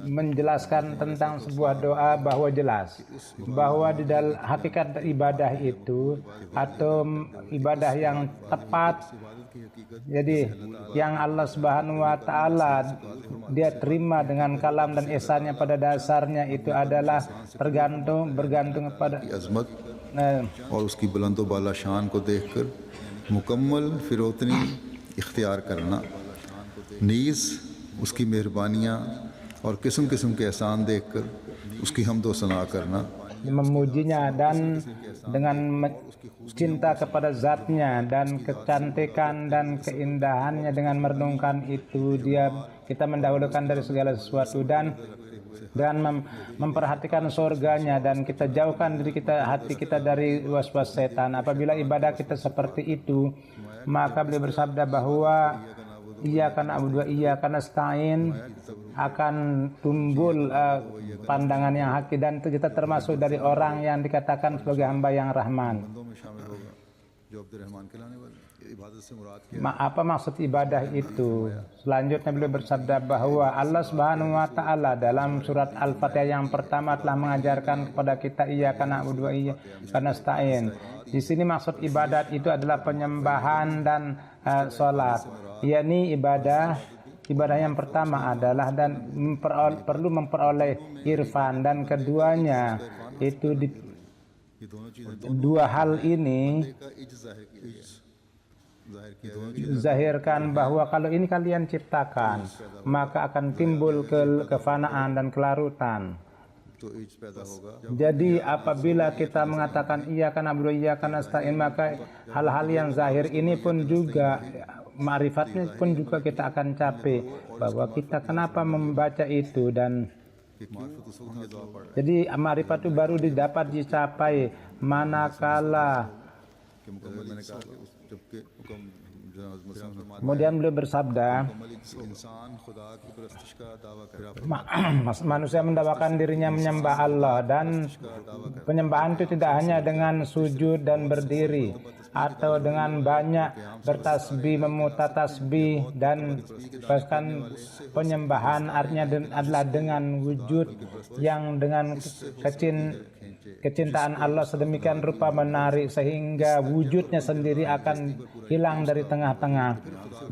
menjelaskan tentang sebuah doa bahwa jelas bahwa di dalam hakikat ibadah itu atau ibadah yang tepat, jadi yang Allah Subhanahu wa taala dia terima dengan kalam dan ihsannya pada dasarnya itu adalah bergantung kepada और उसकी बुलंद बाला शान को देखकर मुकम्मल फिरौतनी इख्तियार करना, नीज़ उसकी मेहरबानियाँ और किस्म किस्म के एहसान देखकर उसकी हम्द व सना करना, memujinya dan dengan cinta kepada zatnya dan kecantikan dan keindahannya, dengan merenungkan itu kita mendahulukan dari segala sesuatu dan memperhatikan surganya, dan kita jauhkan hati kita dari was-was setan. Apabila ibadah kita seperti itu, maka beliau bersabda bahwa iyyaka na'budu wa iyyaka nasta'in akan tumbul pandangan yang hakiki, dan kita termasuk dari orang yang dikatakan sebagai hamba yang rahman. Apa maksud ibadah itu? Selanjutnya beliau bersabda bahwa Allah Subhanahu wa taala dalam surat Al-Fatihah yang pertama telah mengajarkan kepada kita iyyaka na'budu wa iyyaka nasta'in. Di sini maksud ibadat itu adalah penyembahan dan salat. Yakni ibadah yang pertama adalah dan perlu memperoleh irfan, dan keduanya itu dua hal ini zahirkan bahwa kalau ini kalian ciptakan, maka akan timbul kefanaan dan kelarutan. Jadi apabila kita mengatakan iyyaka na'budu wa iyyaka nasta'in, maka hal-hal yang zahir ini pun juga ma'rifatnya pun juga kita akan capai, bahwa kita kenapa membaca itu, dan jadi ma'rifat itu baru dicapai manakala. Kemudian beliau bersabda, manusia mendakwakan dirinya menyembah Allah, dan penyembahan itu tidak hanya dengan sujud dan berdiri atau dengan banyak bertasbih, memutar tasbih, dan bahkan penyembahan artinya adalah dengan wujud yang dengan kecintaan Allah sedemikian rupa menarik sehingga wujudnya sendiri akan hilang dari tengah-tengah,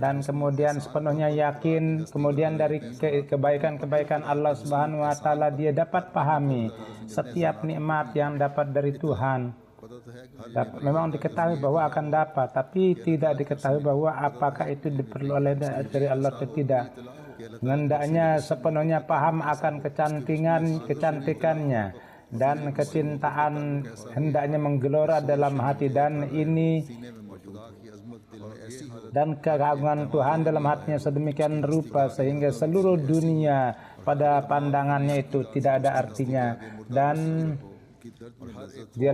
dan kemudian sepenuhnya yakin, kemudian dari kebaikan-kebaikan Allah Subhanahu wa taala dia dapat pahami setiap nikmat yang dapat dari Tuhan. Memang diketahui bahwa akan dapat, tapi tidak diketahui bahwa apakah itu diperoleh dari Allah atau tidak. hendaknya sepenuhnya paham akan kecantikannya, dan kecintaan hendaknya menggelora dalam hati, dan keagungan Tuhan dalam hatinya sedemikian rupa sehingga seluruh dunia pada pandangannya itu tidak ada artinya, dan dia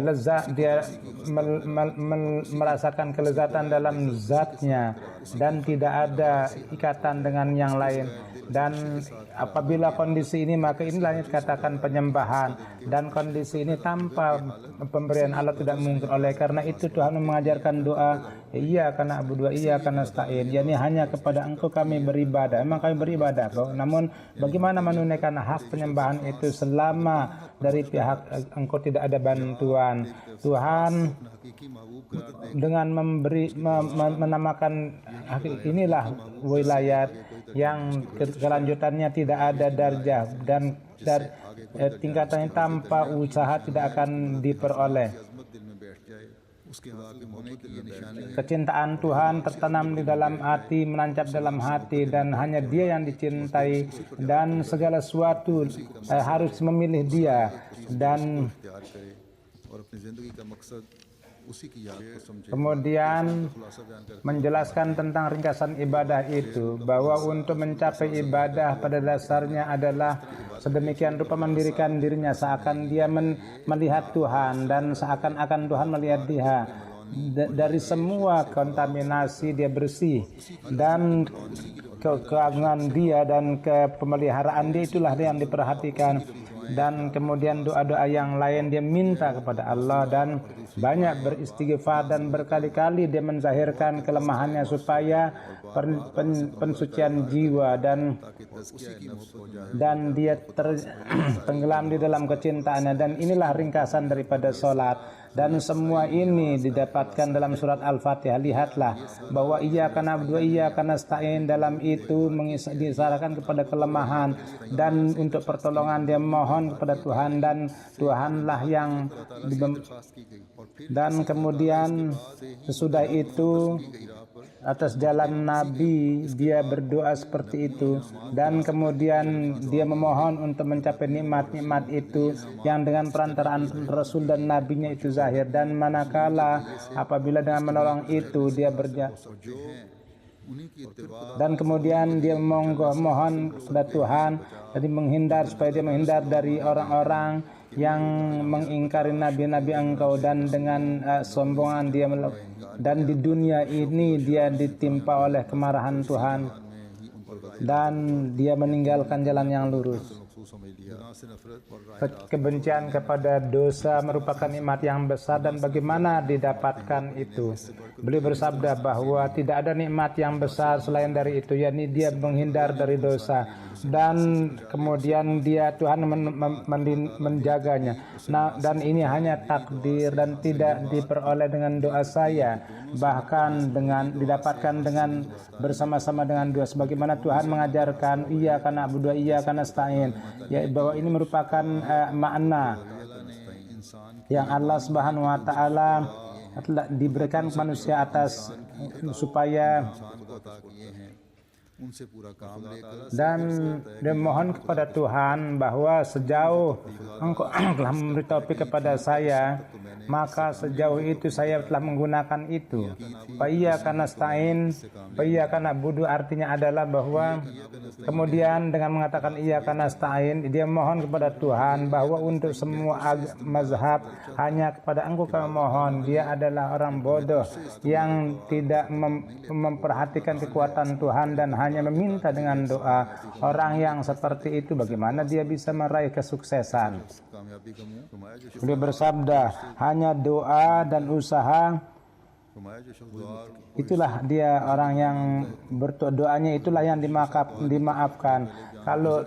merasakan kelezatan dalam zatnya dan tidak ada ikatan dengan yang lain. Dan apabila kondisi ini, maka inilah yang dikatakan penyembahan, dan kondisi ini tanpa pemberian Allah tidak mungkin. Oleh karena itu Tuhan mengajarkan doa, iya karena abu dua, iya karena stain, yakni hanya kepada Engkau kami beribadah. Memang kami beribadah kok, namun bagaimana menunaikan hak penyembahan itu selama dari pihak Engkau tidak ada bantuan. Tuhan dengan menamakan inilah wilayat yang kelanjutannya tidak ada darjah, dan tingkatannya tanpa usaha tidak akan diperoleh. Kecintaan Tuhan tertanam di dalam hati, menancap dalam hati, dan hanya Dia yang dicintai, dan segala sesuatu harus memilih Dia. Dan kemudian menjelaskan tentang ringkasan ibadah itu, bahwa untuk mencapai ibadah pada dasarnya adalah sedemikian rupa mendirikan dirinya seakan dia melihat Tuhan, dan seakan-akan Tuhan melihat dia. Dari semua kontaminasi dia bersih, dan keagungan dia dan kepemeliharaan dia itulah yang diperhatikan. Dan kemudian doa-doa yang lain dia minta kepada Allah, dan banyak beristighfar, dan berkali-kali dia menzahirkan kelemahannya supaya pensucian jiwa, dan dia tenggelam di dalam kecintaannya. Dan inilah ringkasan daripada solat. Dan semua ini didapatkan dalam surat Al-Fatihah. Lihatlah bahwa iyyaka na'budu wa iyyaka nasta'in, dalam itu diisyaratkan kepada kelemahan, dan untuk pertolongan dia mohon kepada Tuhan, dan Tuhanlah yang dan kemudian sesudah itu atas jalan Nabi dia berdoa seperti itu, dan kemudian dia memohon untuk mencapai nikmat-nikmat itu yang dengan perantaraan Rasul dan Nabinya itu zahir. Dan manakala apabila dengan menolong itu dia dan kemudian dia mohon kepada Tuhan, jadi menghindar supaya dia menghindar dari orang-orang yang mengingkari nabi-nabi Engkau, dan dengan sombongan dia dan di dunia ini dia ditimpa oleh kemarahan Tuhan, dan dia meninggalkan jalan yang lurus. Kebencian kepada dosa merupakan nikmat yang besar, dan bagaimana didapatkan itu? Beliau bersabda bahwa tidak ada nikmat yang besar selain dari itu, yakni dia menghindar dari dosa, dan kemudian Tuhan menjaganya. Nah, dan ini hanya takdir dan tidak diperoleh dengan doa saya, bahkan didapatkan dengan bersama-sama dengan doa, sebagaimana Tuhan mengajarkan iyyaka na'budu wa iyyaka nasta'in, ya, bahwa ini merupakan makna yang Allah Subhanahu wa taala telah diberikan manusia atas supaya dan mohon kepada Tuhan bahwa sejauh Engkau telah memberi taufik kepada saya, maka sejauh itu saya telah menggunakan itu. Fa iyyaka nasta'in, fa iyyaka na'budu artinya adalah bahwa kemudian dengan mengatakan iyyaka nasta'in, dia mohon kepada Tuhan bahwa untuk semua mazhab hanya kepada Engkau kami mohon. Dia adalah orang bodoh yang tidak memperhatikan kekuatan Tuhan dan hanya meminta dengan doa. Orang yang seperti itu bagaimana dia bisa meraih kesuksesan? Beliau bersabda, hanya doa dan usaha, itulah dia orang yang doanya itulah yang dimaafkan. Kalau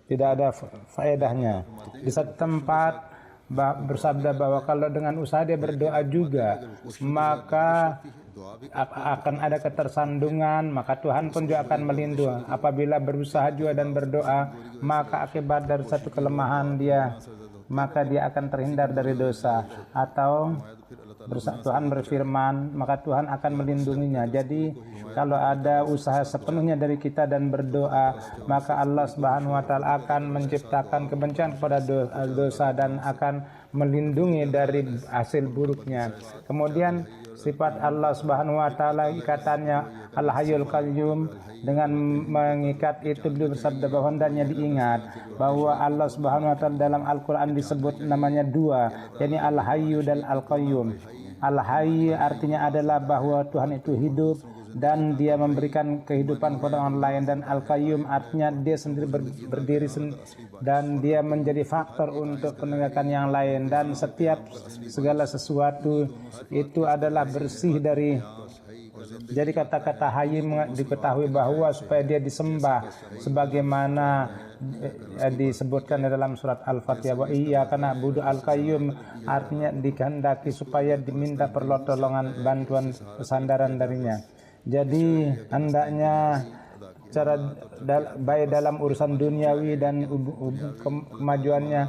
tidak ada faedahnya. Di satu tempat bersabda bahwa kalau dengan usaha dia berdoa juga, maka akan ada ketersandungan, maka Tuhan pun juga akan melindungi. Apabila berusaha juga dan berdoa, maka akibat dari satu kelemahan dia maka dia akan terhindar dari dosa. Atau Tuhan berfirman, maka Tuhan akan melindunginya. Jadi kalau ada usaha sepenuhnya dari kita dan berdoa, maka Allah Subhanahu wa taala akan menciptakan kebencian kepada dosa dan akan melindungi dari hasil buruknya. Kemudian sifat Allah Subhanahu wa taala ikatannya Al-Hayyul Qayyum, dengan mengikat itu beliau bersabda bahwa hendaknya diingat bahwa Allah Subhanahu wa taala dalam Al-Qur'an disebut namanya dua, yakni Al-Hayyu dan Al-Qayyum. Al-Hayy artinya adalah bahwa Tuhan itu hidup dan dia memberikan kehidupan kepada orang lain, dan Al-Qayyum artinya dia sendiri berdiri dan dia menjadi faktor untuk penegakan yang lain, dan setiap segala sesuatu itu adalah bersih dari. Jadi kata-kata hayy diketahui bahwa supaya dia disembah sebagaimana disebutkan dalam surat Al-Fatihah, wa iyyaka na'budu. Al-Qayyum artinya dikehendaki supaya diminta pertolongan, bantuan, kesandaran darinya. Jadi hendaknya cara baik dalam urusan duniawi dan kemajuannya,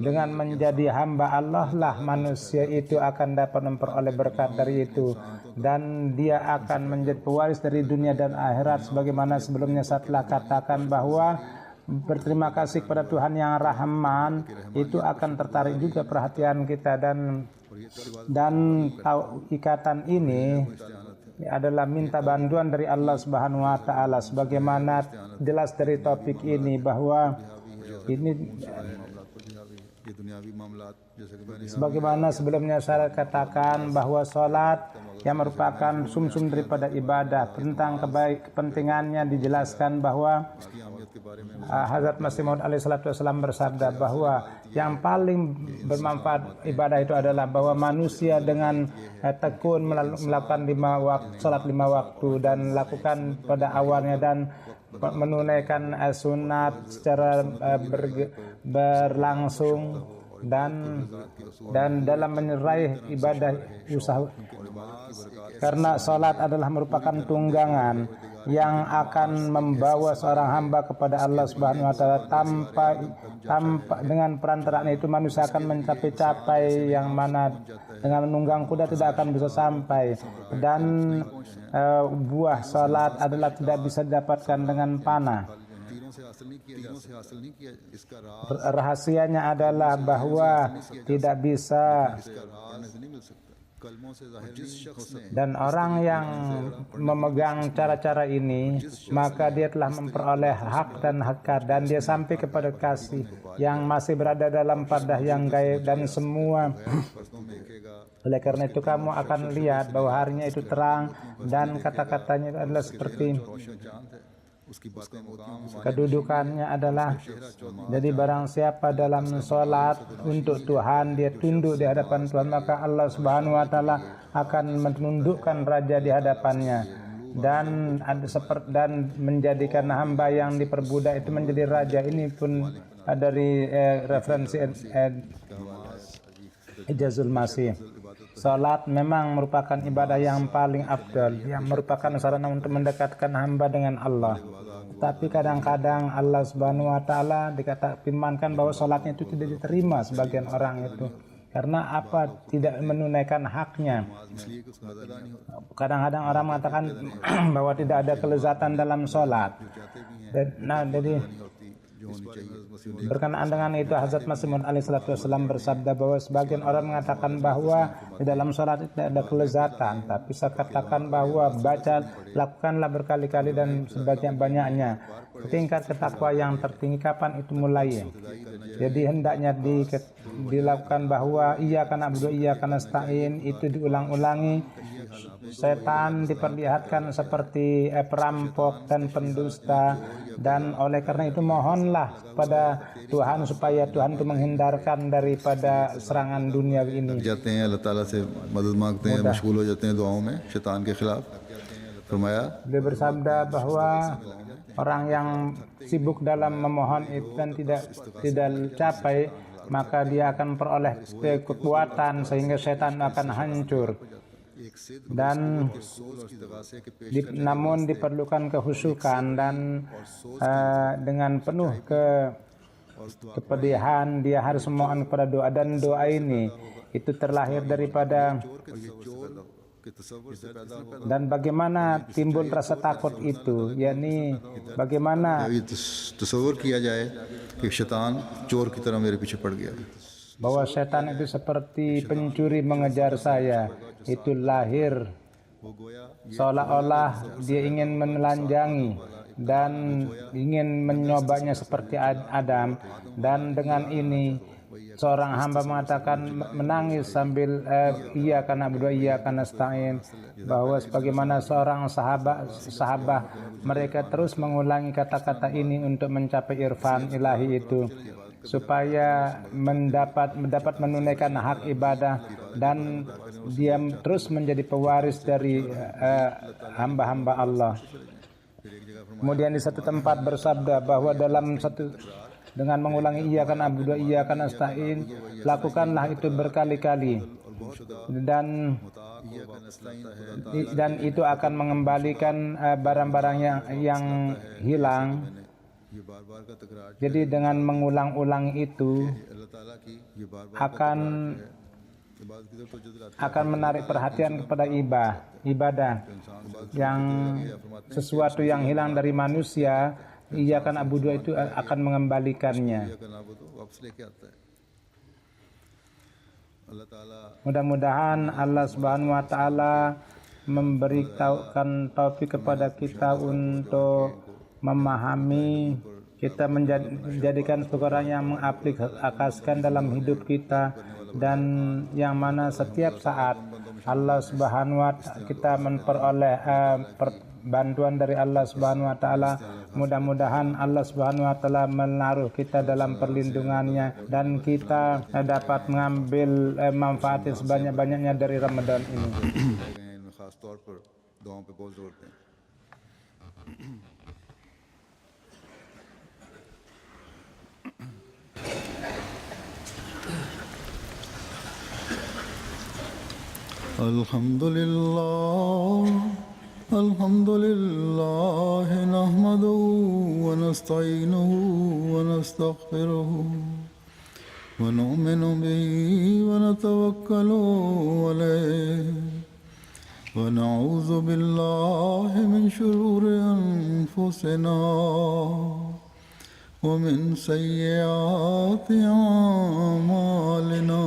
dengan menjadi hamba Allah lah manusia itu akan dapat memperoleh berkat dari itu, dan dia akan menjadi pewaris dari dunia dan akhirat. Sebagaimana sebelumnya saya telah katakan bahwa berterima kasih kepada Tuhan yang Rahman itu akan tertarik juga perhatian kita, dan ikatan ini adalah minta bantuan dari Allah Subhanahu wa taala. Sebagaimana jelas dari topik ini bahwa ini sebagaimana sebelumnya saya katakan bahwa salat yang merupakan sumsum daripada ibadah, tentang kepentingannya dijelaskan bahwa Hazrat Masih Maud alaihissalatu wassalam bersabda bahwa yang paling bermanfaat ibadah itu adalah bahwa manusia dengan tekun melakukan salat 5 waktu dan lakukan pada awalnya, dan menunaikan sunat secara berlangsung, dan dalam menyeraih ibadah usaha, karena salat adalah merupakan tunggangan yang akan membawa seorang hamba kepada Allah Subhanahu wa taala. Tanpa dengan perantaraan itu manusia akan mencapai yang mana dengan menunggang kuda tidak akan bisa sampai, dan buah salat adalah tidak bisa didapatkan dengan panah. Rahasianya adalah bahwa tidak bisa, dan orang yang memegang cara-cara ini maka dia telah memperoleh hak dan hakikat, dan dia sampai kepada kasih yang masih berada dalam padah yang gaib dan semua. Oleh karena itu kamu akan lihat bahwa harinya itu terang, dan kata-katanya adalah seperti kedudukannya adalah, jadi barang siapa dalam sholat untuk Tuhan, dia tunduk di hadapan Tuhan, maka Allah Subhanahu wa taala akan menundukkan raja di hadapannya, dan menjadikan hamba yang diperbudak itu menjadi raja. Ini pun dari referensi Ijazul Masih. Salat memang merupakan ibadah yang paling afdal, yang merupakan sarana untuk mendekatkan hamba dengan Allah. Tapi kadang-kadang Allah Subhanahu wa taala firmankan bahwa salatnya itu tidak diterima sebagian orang itu. Karena apa? Tidak menunaikan haknya. Kadang-kadang orang mengatakan bahwa tidak ada kelezatan dalam salat. Jadi berkenaan dengan itu Hazrat Masih Maud alaihissalatu wassalam bersabda bahwa sebagian orang mengatakan bahwa di dalam sholat tidak ada kelezatan, tapi saya katakan bahwa lakukanlah berkali-kali dan sebanyak-banyaknya. Tingkat ketakwa yang tertinggi kapan itu mulai? Jadi hendaknya dilakukan bahwa iyyaka na'budu wa iyyaka nasta'in itu diulang-ulangi. Setan diperlihatkan seperti perampok dan pendusta, dan oleh karena itu mohonlah kepada Tuhan supaya Tuhan itu menghindarkan daripada serangan duniawi ini. जाते हैं अल्लाह ताला से मदद मांगते हैं, मशगूल हो जाते हैं दुआओं में शैतान के खिलाफ. फरमाया, Dia bersabda bahwa orang yang sibuk dalam memohon itu dan tidak capai, maka dia akan peroleh kekuatan sehingga setan akan hancur. Dan namun diperlukan kehusukan dan dengan penuh kepedihan, dia harus memohon kepada doa, dan doa ini itu terlahir daripada. Dan bagaimana timbul rasa takut itu, yakni bagaimana ये तस्वर किया जाए कि शैतान चोर की तरह मेरे पीछे पड़ गया। bahwa setan itu seperti pencuri mengejar saya. Itu lahir seolah-olah dia ingin menelanjangi dan ingin menyobanya seperti Adam. Dan dengan ini seorang hamba mengatakan, menangis sambil iya karena berdoa, iya karena nasta'in, bahwa sebagaimana seorang sahabat mereka terus mengulangi kata-kata ini untuk mencapai irfan ilahi itu, supaya mendapat menunaikan hak ibadah, dan dia terus menjadi pewaris dari hamba-hamba Allah. Kemudian di satu tempat bersabda bahwa dengan mengulangi iya kan abudu iya kan nasta'in, lakukanlah itu berkali-kali, dan itu akan mengembalikan barang-barang yang hilang. Jadi dengan mengulang-ulang itu akan menarik perhatian kepada ibadah yang sesuatu yang hilang dari manusia. Iya kan abudu itu akan mengembalikannya. Mudah-mudahan Allah Subhanahu wa taala memberikan taufik kepada kita untuk memahami, kita menjadikan sebagai orang yang mengaplikasikan dalam hidup kita, dan yang mana setiap saat Allah Subhanahu wa taala kita memperoleh bantuan dari Allah Subhanahu wa taala. Mudah-mudahan Allah Subhanahu wa taala menaruh kita dalam perlindungannya, dan kita dapat mengambil manfaat sebanyak-banyaknya dari Ramadan ini. Alhamdulillah nahmaduhu wa nasta'inuhu wa nastaghfiruhu wa nu'minu bihi wa natawakkalu alayhi wa na'udzu billahi min shururi anfusina wa min sayyiati a'malina.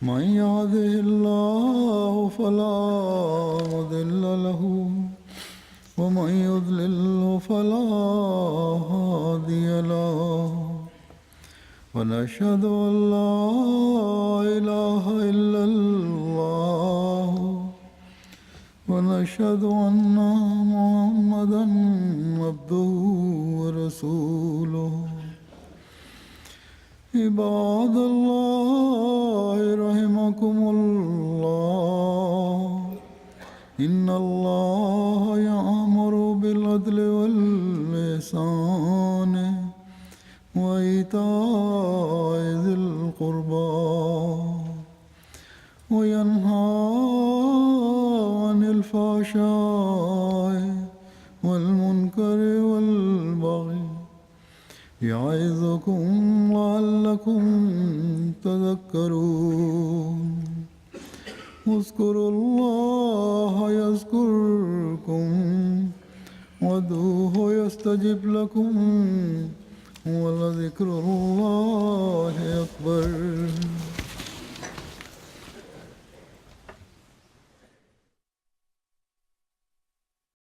من يهده الله فلا مضل له ومن يضلل فلا هادي له ونشهد أن لا إله إلا الله ونشهد أن محمدا عبده ورسوله. عباد الله رحمكم الله إن الله يأمر بالعدل والإحسان وإيتاء ذي القربى وينهى عن الفحشاء والمنكر والبغي يعظكم لعلكم تذكرون. اذكروا الله يذكركم وادعوه يستجب لكم ولذكر الله أكبر.